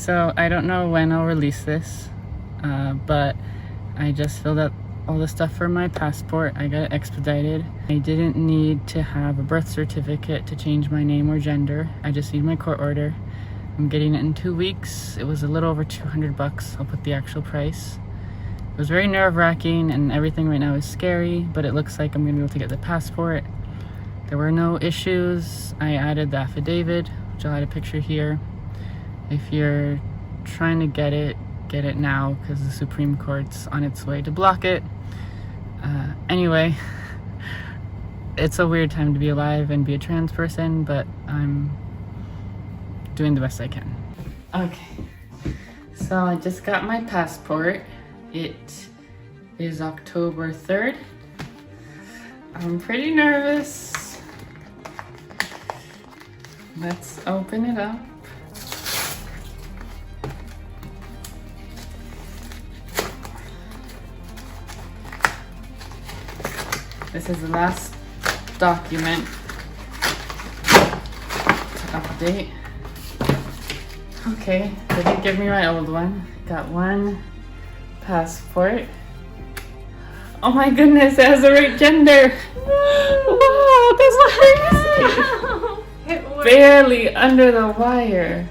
So I don't know when I'll release this, but I just filled out all the stuff for my passport. I got it expedited. I didn't need to have a birth certificate to change my name or gender. I just need my court order. I'm getting it in 2 weeks. It was a little over $200. I'll put the actual price. It was very nerve-wracking and everything right now is scary, but it looks like I'm gonna be able to get the passport. There were no issues. I added the affidavit, which I'll add a picture here. If you're trying to get it now because the Supreme Court's on its way to block it. Anyway, it's a weird time to be alive and be a trans person, but I'm doing the best I can. Okay, so I just got my passport. It is October 3rd. I'm pretty nervous. Let's open it up. This is the last document to update. Okay, they didn't give me my old one. Got one passport. Oh my goodness, it has the right gender. Wow, that's crazy. Barely under the wire.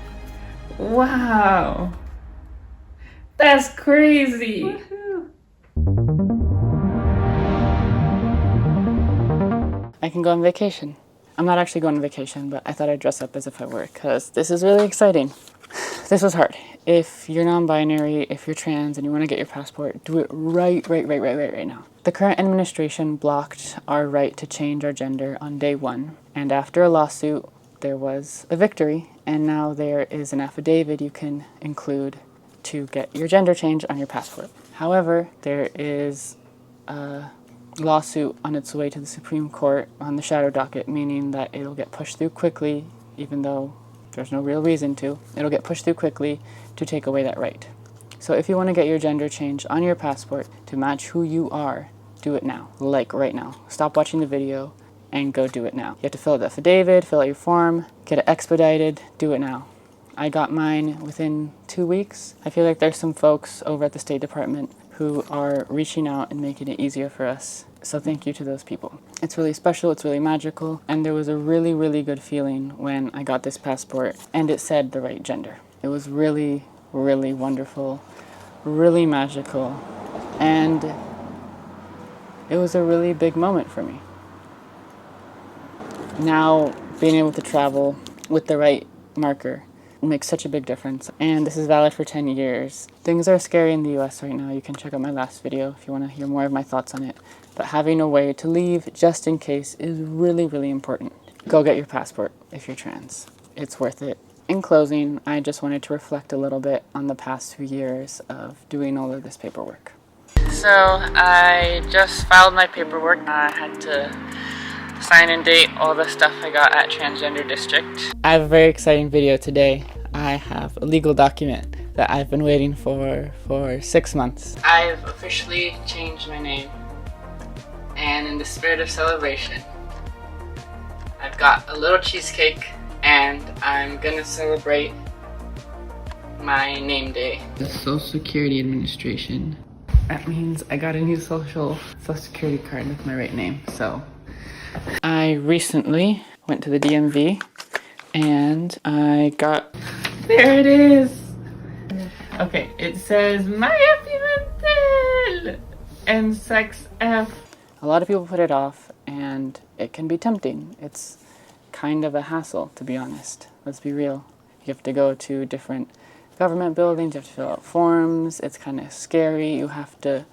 Wow. That's crazy. Woohoo. I can go on vacation. I'm not actually going on vacation, but I thought I'd dress up as if I were, because this is really exciting. This was hard. If you're non-binary, if you're trans and you want to get your passport, do it right now. The current administration blocked our right to change our gender on day 1. And after a lawsuit, there was a victory. And now there is an affidavit you can include to get your gender change on your passport. However, there is a lawsuit on its way to the Supreme Court on the shadow docket, meaning that it'll get pushed through quickly, even though there's no real reason to. It'll get pushed through quickly to take away that right. So if you want to get your gender changed on your passport to match who you are, do it now, like right now. Stop watching the video and go do it now. You have to fill out the affidavit, fill out your form, get it expedited, do it now. I got mine within 2 weeks. I feel like there's some folks over at the State Department who are reaching out and making it easier for us. So thank you to those people. It's really special, it's really magical, and there was a really good feeling when I got this passport and it said the right gender. It was really wonderful, really magical, and it was a really big moment for me. Now, being able to travel with the right marker makes such a big difference, and this is valid for 10 years. Things are scary in the US right now. You can check out my last video if you want to hear more of my thoughts on it. But having a way to leave just in case is really important. Go get your passport if you're trans. It's worth it. In closing, I just wanted to reflect a little bit on the past 2 years of doing all of this paperwork. So I just filed my paperwork. I had to sign and date all the stuff I got at Transgender District. I have a very exciting video today. I have a legal document that I've been waiting for 6 months. I've officially changed my name, and in the spirit of celebration, I've got a little cheesecake and I'm gonna celebrate my name day. The Social Security Administration. That means I got a new social security card with my right name, so. I recently went to the DMV and I got, there it is. Okay, it says Maya Pimentel and sex F. A lot of people put it off and it can be tempting. It's kind of a hassle, to be honest. Let's be real. You have to go to different government buildings, you have to fill out forms, it's kind of scary. You have to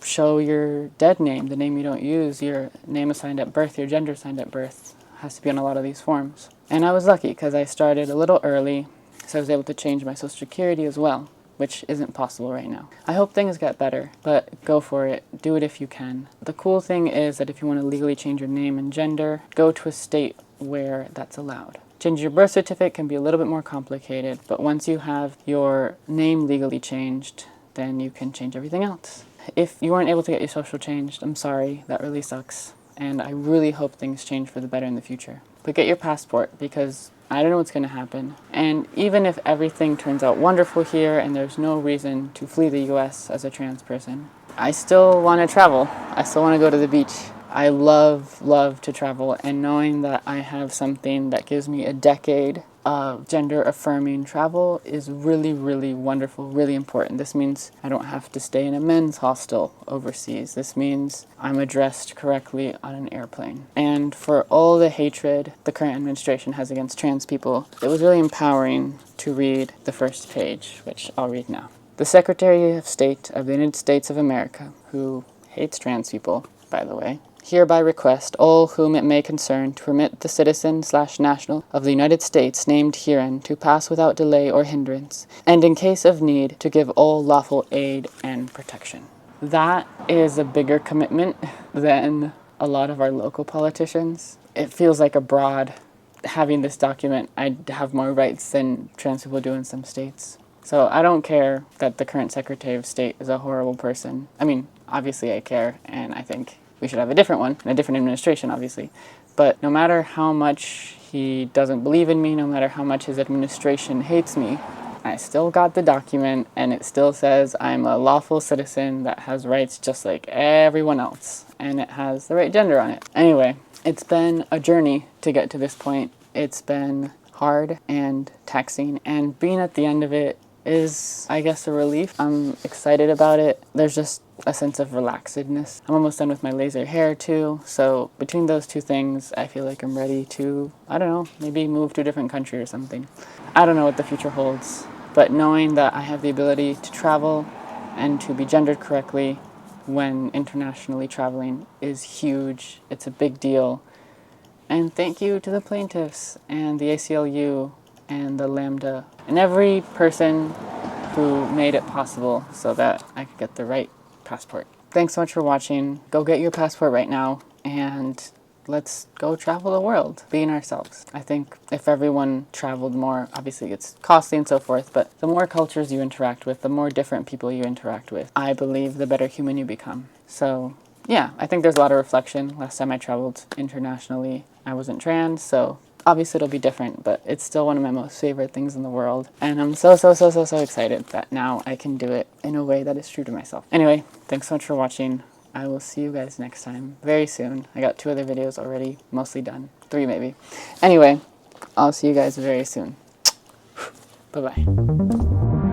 show your dead name, the name you don't use, your name assigned at birth, your gender assigned at birth has to be on a lot of these forms. And I was lucky because I started a little early, so I was able to change my social security as well, which isn't possible right now. I hope things get better, but go for it. Do it if you can. The cool thing is that if you want to legally change your name and gender, go to a state where that's allowed. Changing your birth certificate can be a little bit more complicated, but once you have your name legally changed, then you can change everything else. If you weren't able to get your social changed, I'm sorry, that really sucks. And I really hope things change for the better in the future. But get your passport, because I don't know what's going to happen. And even if everything turns out wonderful here and there's no reason to flee the US as a trans person, I still want to travel. I still want to go to the beach. I love to travel, and knowing that I have something that gives me a decade of gender-affirming travel is really wonderful, really important. This means I don't have to stay in a men's hostel overseas. This means I'm addressed correctly on an airplane. And for all the hatred the current administration has against trans people, it was really empowering to read the first page, which I'll read now. The Secretary of State of the United States of America, who hates trans people, by the way, hereby request all whom it may concern to permit the citizen/national of the United States named herein to pass without delay or hindrance, and in case of need to give all lawful aid and protection. That is a bigger commitment than a lot of our local politicians. It feels like abroad, having this document, I'd have more rights than trans people do in some states. So I don't care that the current Secretary of State is a horrible person. I mean, obviously I care, and I think we should have a different one, and a different administration, obviously. But no matter how much he doesn't believe in me, no matter how much his administration hates me, I still got the document, and it still says I'm a lawful citizen that has rights just like everyone else, and it has the right gender on it. Anyway, it's been a journey to get to this point. It's been hard and taxing, and being at the end of it is, I guess, a relief. I'm excited about it. There's just a sense of relaxedness. I'm almost done with my laser hair too, so between those two things, I feel like I'm ready to, I don't know, maybe move to a different country or something. I don't know what the future holds, but knowing that I have the ability to travel and to be gendered correctly when internationally traveling is huge. It's a big deal. And thank you to the plaintiffs and the ACLU and the Lambda and every person who made it possible so that I could get the right passport. Thanks so much for watching. Go get your passport right now, and let's go travel the world, being ourselves. I think if everyone traveled more, obviously it's costly and so forth, but the more cultures you interact with, the more different people you interact with, I believe the better human you become. So yeah, I think there's a lot of reflection. Last time I traveled internationally, I wasn't trans, so obviously it'll be different, but it's still one of my most favorite things in the world. And I'm so excited that now I can do it in a way that is true to myself. Anyway, thanks so much for watching. I will see you guys next time, very soon. I got 2 other videos already, mostly done. 3 maybe. Anyway, I'll see you guys very soon. Bye-bye.